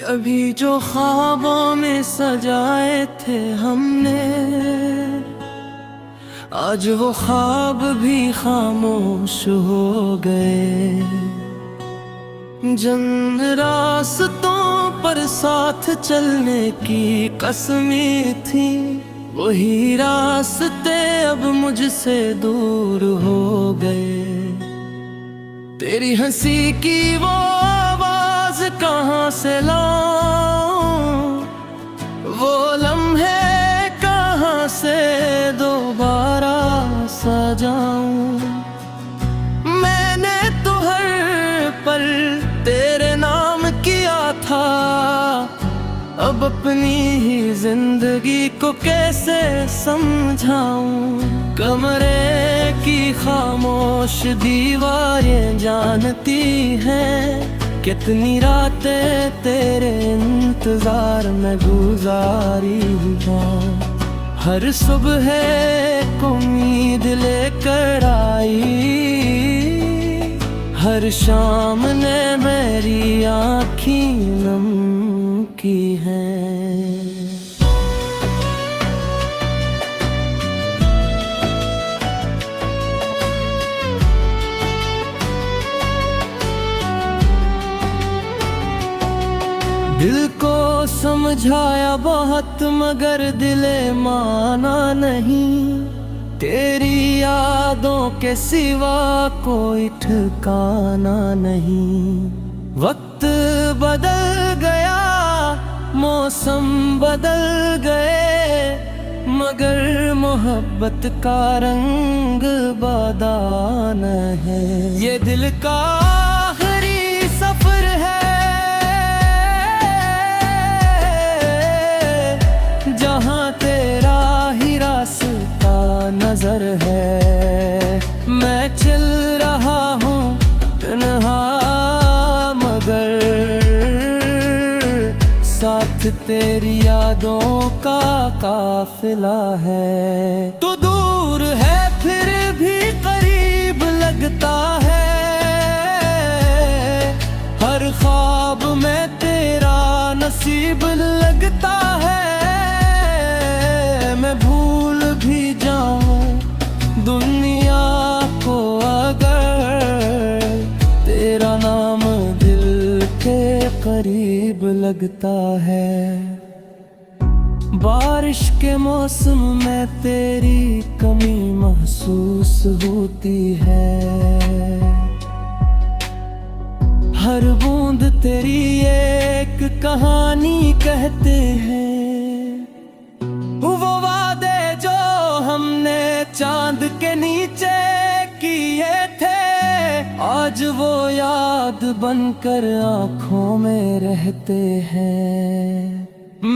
कभी जो ख्वाबों में सजाए थे हमने, आज वो ख्वाब भी खामोश हो गए। जिन रास्तों पर साथ चलने की कसमें थी, वही रास्ते अब मुझसे दूर हो गए। तेरी हंसी की वो आवाज कहाँ से लाऊं, वो लम्हे कहाँ से दोबारा सजाऊं। मैंने तो हर पल तेरे नाम किया था, अब अपनी ही जिंदगी को कैसे समझाऊं। कमरे की खामोश दीवारें जानती हैं, कितनी रातें तेरे इंतजार में गुजारी हैं। हर सुबह को उम्मीद लेकर आई, हर शाम ने मेरी आँखें नम की हैं। दिल को समझाया बहुत मगर दिले माना नहीं, तेरी यादों के सिवा कोई ठिकाना नहीं। वक्त बदल गया, मौसम बदल गए, मगर मोहब्बत का रंग बदान है। ये दिल का आखिरी सफर है, जहाँ तेरा ही रास्ता नजर है। मैं चल रहा हूँ तन्हा, मगर साथ तेरी यादों का काफिला है। तो दूर है फिर भी करीब लगता है, हर ख्वाब में तेरा नसीब लगता है। मैं भूल भी जाऊं दुनिया को अगर, तेरा नाम दिल के करीब लगता है। बारिश के मौसम में तेरी कमी महसूस होती है, हर बूंद तेरी एक कहानी कहते हैं। वो वादे जो हमने चांद के नीचे किए थे, आज वो याद बनकर आँखों में रहते हैं।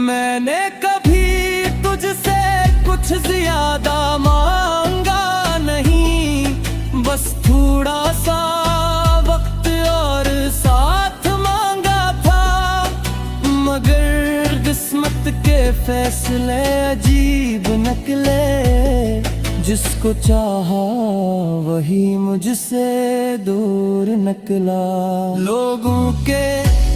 मैंने कभी तुझसे कुछ ज्यादा मांगा नहीं, बस थोड़ा सा वक्त और साथ मांगा था। मगर किस्मत के फैसले अजीब निकले, जिसको चाहा वही मुझसे दूर निकला। लोगों के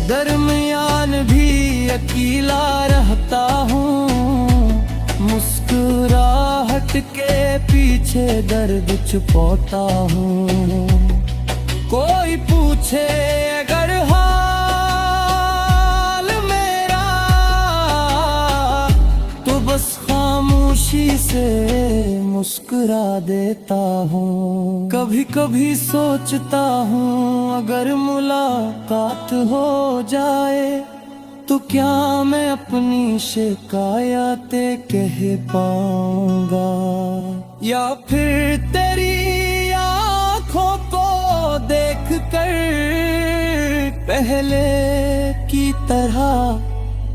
दरमियान भी अकेला रहता हूँ, मुस्कुराहट के पीछे दर्द छुपाता हूँ। कोई पूछे अगर हाल मेरा, तो बस खामोशी से मुस्कुरा देता हूँ। कभी कभी सोचता हूँ अगर मुलाकात हो जाए, तो क्या मैं अपनी शिकायतें कह पाऊंगा, या फिर तेरी आँखों को देख कर पहले की तरह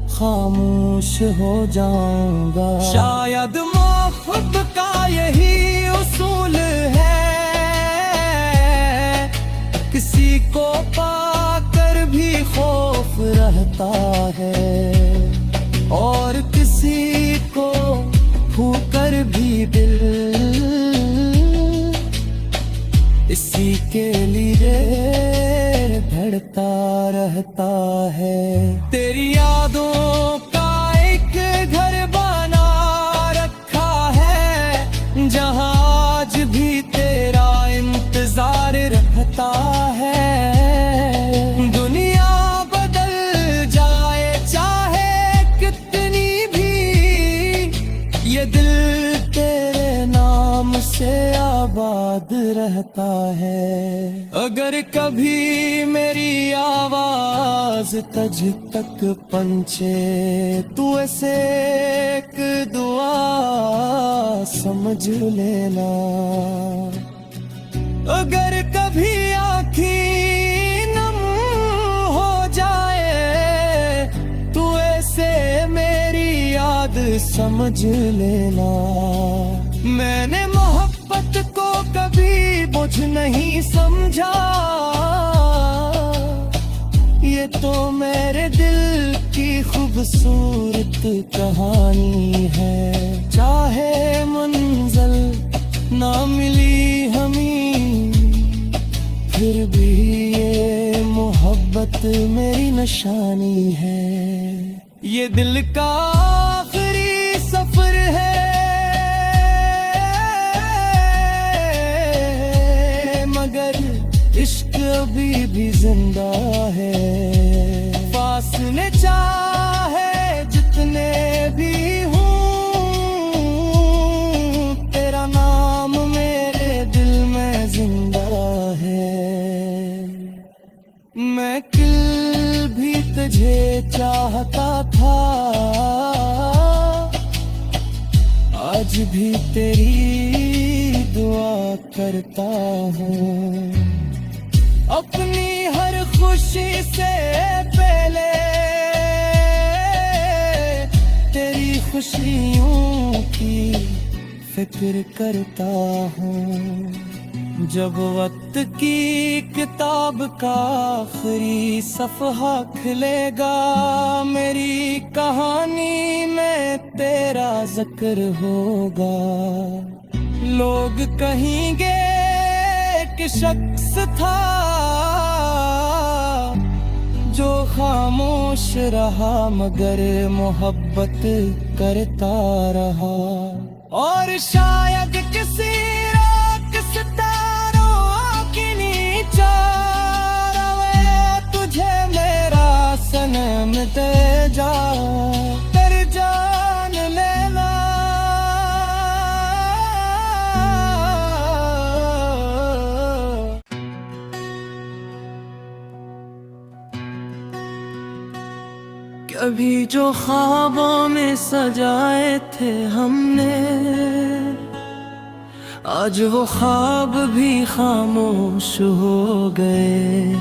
खामोश हो जाऊंगा। शायद मोहब्बत का यही उसूल है, किसी को पाकर भी खौफ रहता है, और किसी को छूकर भी दिल इसी के लिए धड़ता रहता है। तेरी यादों का एक घर बना रखा है, जहां आज भी तेरा इंतजार रहता है। दुनिया बदल जाए चाहे कितनी भी, ये दिल तेरे नाम से आबाद रहता है। अगर कभी मेरी आवाज तुझ तक पहुंचे, तू ऐसे एक दुआ समझ लेना। अगर कभी आँखें नम हो जाए, तू ऐसे मेरी याद समझ लेना। मैंने मोहब्बत को कभी बोझ नहीं समझा, ये तो मेरे दिल की खूबसूरत कहानी है। चाहे मंजिल ना मिली हमें, फिर भी ये मोहब्बत मेरी निशानी है। ये दिल का आखिरी सफर है, मगर इश्क अभी भी जिंदा है। फासले चाहे जितने भी हूँ, तेरा नाम मेरे दिल में जिंदा है। मैं कल भी तुझे चाहता था, आज भी तेरी दुआ करता हूँ। अपनी हर खुशी से पहले तेरी खुशियों की फिक्र करता हूँ। जब वक्त की किताब का आखिरी सफ़हा खुलेगा, मेरी कहानी में तेरा जिक्र होगा। लोग कहेंगे कि शख्स था जो खामोश रहा, मगर मोहब्बत करता रहा। और शायद किसी रात सितारों की नीचा तुझे मेरा सनम दे जा, तेरी जान लेना। कभी जो ख्वाबों में सजाए थे हमने, आज वो ख्वाब भी खामोश हो गए।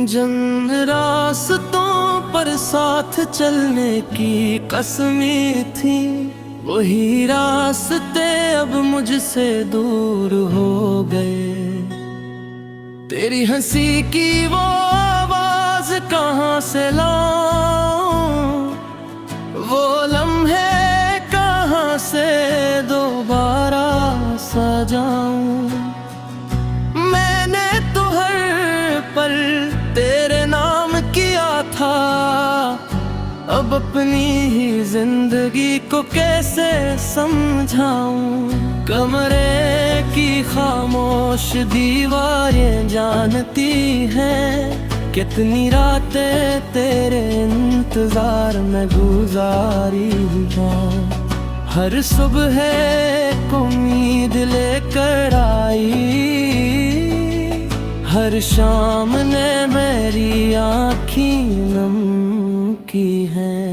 जिन रास्तों पर साथ चलने की कसमें थी, वही रास्ते अब मुझसे दूर हो गए। तेरी हंसी की वो आवाज कहाँ से लाऊं, वो लम्हे कहाँ से दोबारा सजाऊं। मैंने तो हर पल तेरे नाम किया था, अब अपनी ही जिंदगी को कैसे समझाऊं। कमरे की खामोश दीवारें जानती हैं, कितनी रातें तेरे इंतजार में गुजारी हैं। हर सुबह एक उम्मीद लेकर आई, हर शाम ने मेरी आँखें नम की हैं।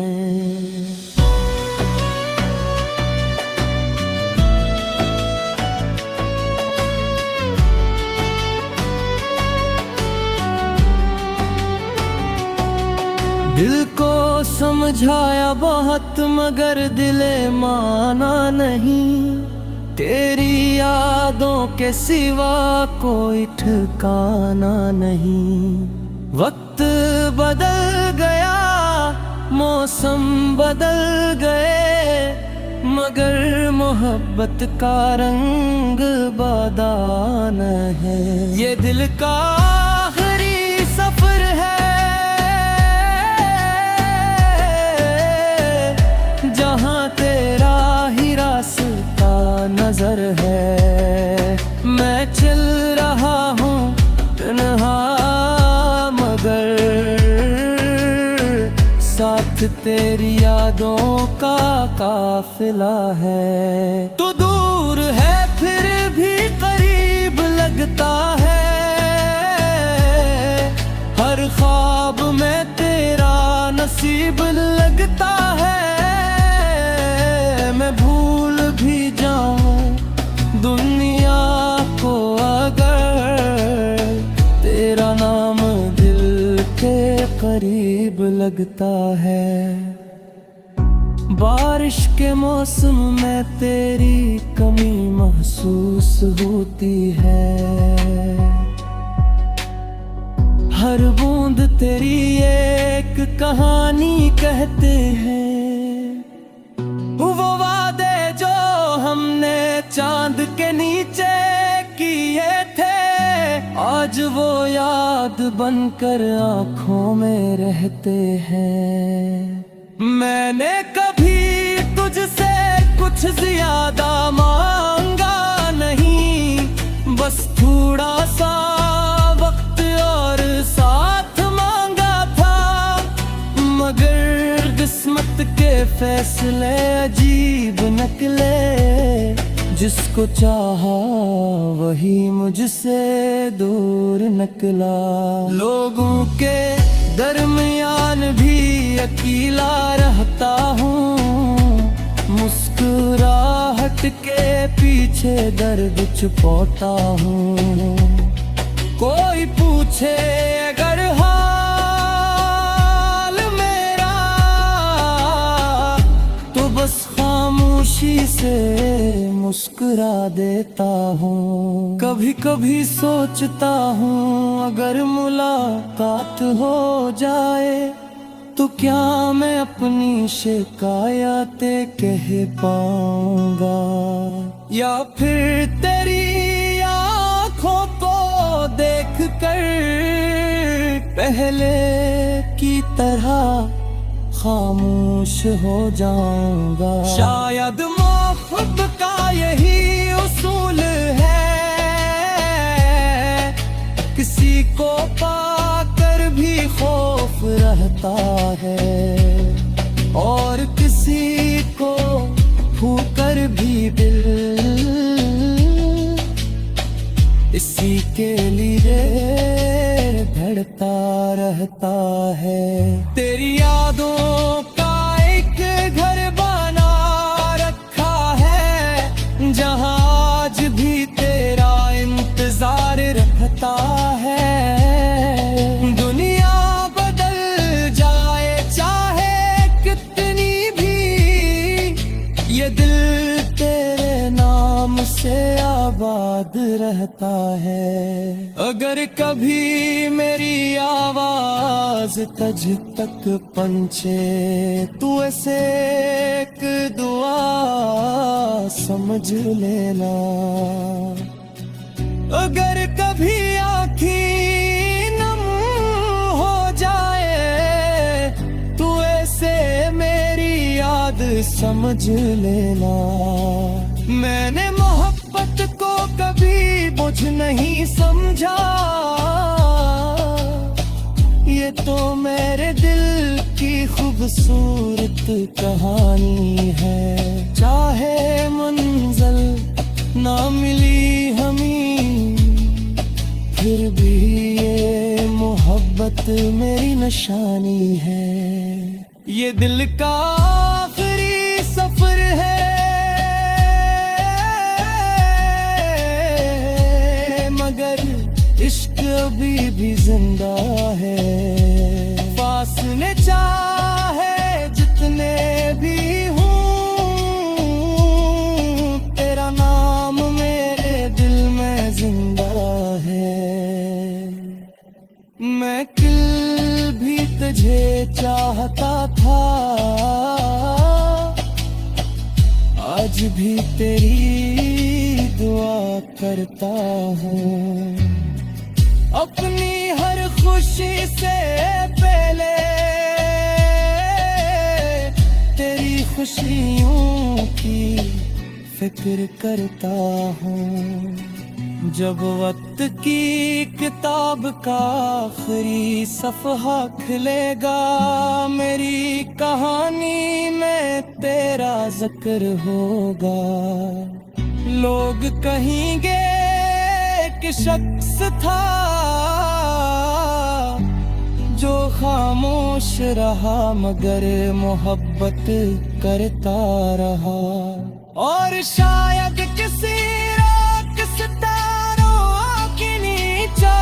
दिल को समझाया बहुत, मगर दिले माना नहीं। तेरी यादों के सिवा कोई ठिकाना नहीं। वक्त बदल गया, मौसम बदल गए, मगर मोहब्बत का रंग बदान है। ये दिल का मैं चल रहा हूँ तन्हा, मगर साथ तेरी यादों का काफिला है। तू दूर है फिर भी करीब लगता है, हर ख्वाब में तेरा नसीब लगता है। मैं भूल भी जाऊं दुनिया को अगर, तेरा नाम दिल के करीब लगता है। बारिश के मौसम में तेरी कमी महसूस होती है, हर बूंद तेरी एक कहानी कहते हैं। वो वादे जो हमने चांद के नीचे किए थे, आज वो याद बनकर आंखों में रहते हैं। मैंने कभी तुझसे कुछ ज्यादा मांगा नहीं, बस थोड़ा सा वक्त और साथ मांगा था। मगर किस्मत के फैसले अजीब निकले, जिसको चाहा वही मुझसे दूर निकला। लोगों के दरमियान भी अकेला रहता हूँ, मुस्कुराहट के पीछे दर्द छुपाता हूँ। कोई पूछे अगर हाल मेरा, तो बस खामोशी से मुस्कुरा देता हूँ। कभी कभी सोचता हूँ अगर मुलाकात हो जाए, तो क्या मैं अपनी शिकायतें कह पाऊंगा, या फिर तेरी आँखों को देख कर पहले की तरह खामोश हो जाऊंगा। शायद मोहब्बत का यही उसूल है, किसी को पाकर भी खौफ रहता है, और किसी को छूकर भी दिल इसी के लिए धड़ता रहता है। तेरी यादों का एक घर बना रखा है, जहां आज भी तेरा इंतजार रहता है। दुनिया बदल जाए चाहे कितनी भी, ये दिल तेरे नाम से आबाद रहता है। अगर कभी मेरी आवाज तुझ तक पहुंचे, तू ऐसे एक दुआ समझ लेना। अगर कभी आँखें नम हो जाए, तू ऐसे मेरी याद समझ लेना। मैंने मोहब्बत को कभी बुझ नहीं समझा, ये तो मेरे दिल की खूबसूरत कहानी है। चाहे मंजिल ना मिली हमें, फिर भी ये मोहब्बत मेरी निशानी है। ये दिल का आखिरी सफर है, मगर इश्क अभी भी जिंदा है। फासले चाहे जितने भी हूँ, तेरा नाम मेरे दिल में जिंदा है। मैं कल भी तुझे चाहता था, आज भी तेरी दुआ करता हूँ। अपनी हर खुशी से पहले तेरी खुशियों की फिक्र करता हूँ। जब वक्त की किताब का आखिरी सफ़हा खुलेगा, मेरी कहानी में तेरा जिक्र होगा। लोग कहेंगे कि शख्स था जो खामोश रहा, मगर मोहब्बत करता रहा। और शायद किसी रात सितारों की नीचा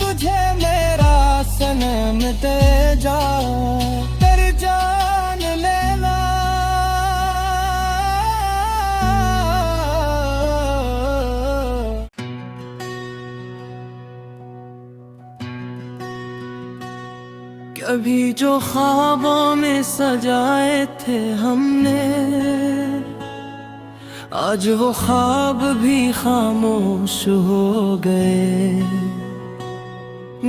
तुझे मेरा सनम दे जा, तेरी जान लेना। कभी जो ख्वाबों में सजाए थे हमने, आज वो ख्वाब भी खामोश हो गए।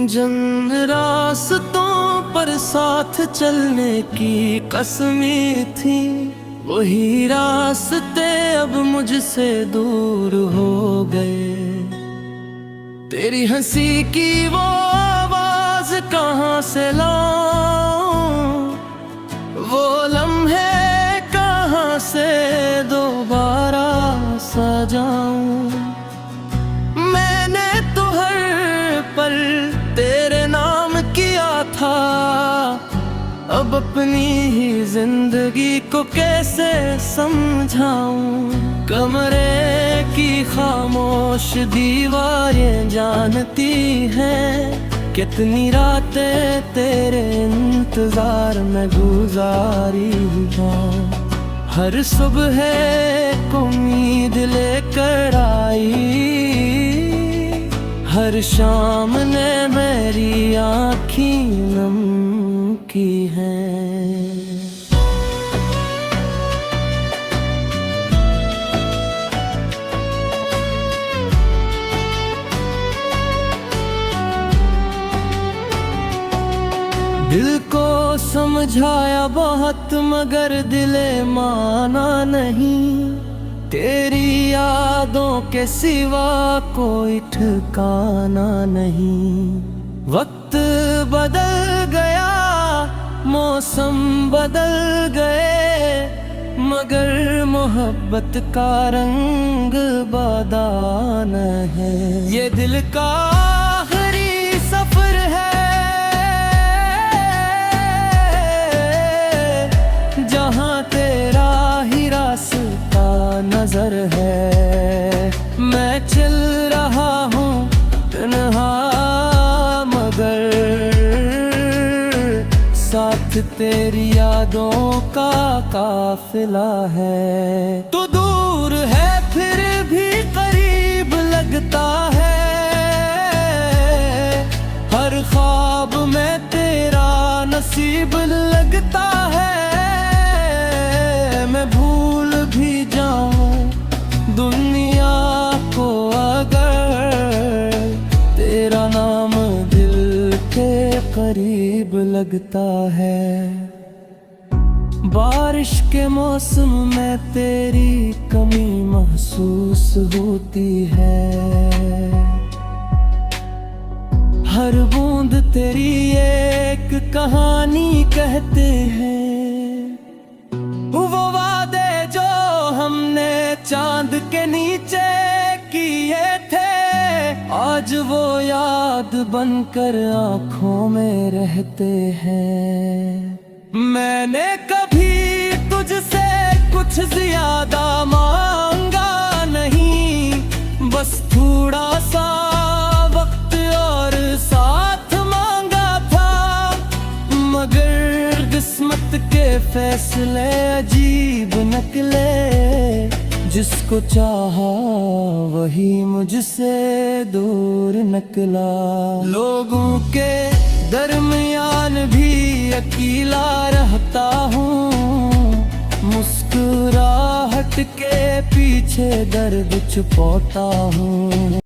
जिन रास्तों पर साथ चलने की कसमें थी, वही रास्ते अब मुझसे दूर हो गए। तेरी हंसी की वो आवाज कहाँ से लाऊं, वो लम्हे कहाँ से दोबारा सजाऊं। मैंने तो हर पल तेरे नाम किया था, अब अपनी ही जिंदगी को कैसे समझाऊं। कमरे की खामोश दीवारें जानती हैं, कितनी रातें तेरे इंतजार में गुजारी हूँ। हर सुबह को उम्मीद लेकर आई, हर शाम ने मेरी आँखें नम की हैं। दिल को समझाया बहुत, मगर दिले माना नहीं। तेरी यादों के सिवा कोई ठिकाना नहीं। वक्त बदल गया, मौसम बदल गए, मगर मोहब्बत का रंग बदान है। ये दिल का आखिरी सफर है, जहाँ तेरा ही रास्ता नजर है। मैं चल रहा हूँ तन्हा, मगर साथ तेरी यादों का काफिला है। तो दूर है फिर भी करीब लगता है, हर ख्वाब में तेरा नसीब लगता है। मैं भूल भी जाऊं दुनिया को अगर, तेरा नाम दिल के करीब लगता है। बारिश के मौसम में तेरी कमी महसूस होती है, हर बूंद तेरी एक कहानी कहते हैं। वो वादे जो हमने चांद के नीचे किए थे, आज वो याद बनकर आंखों में रहते हैं। मैंने कभी तुझसे कुछ ज्यादा मांगा नहीं, बस थोड़ा सा वक्त और साथ मांगा था। मगर किस्मत के फैसले अजीब निकले, जिसको चाहा वही मुझसे दूर निकला। लोगों के दरमियान भी अकेला रहता हूँ, मुस्कुराहट के पीछे दर्द छुपाता हूँ।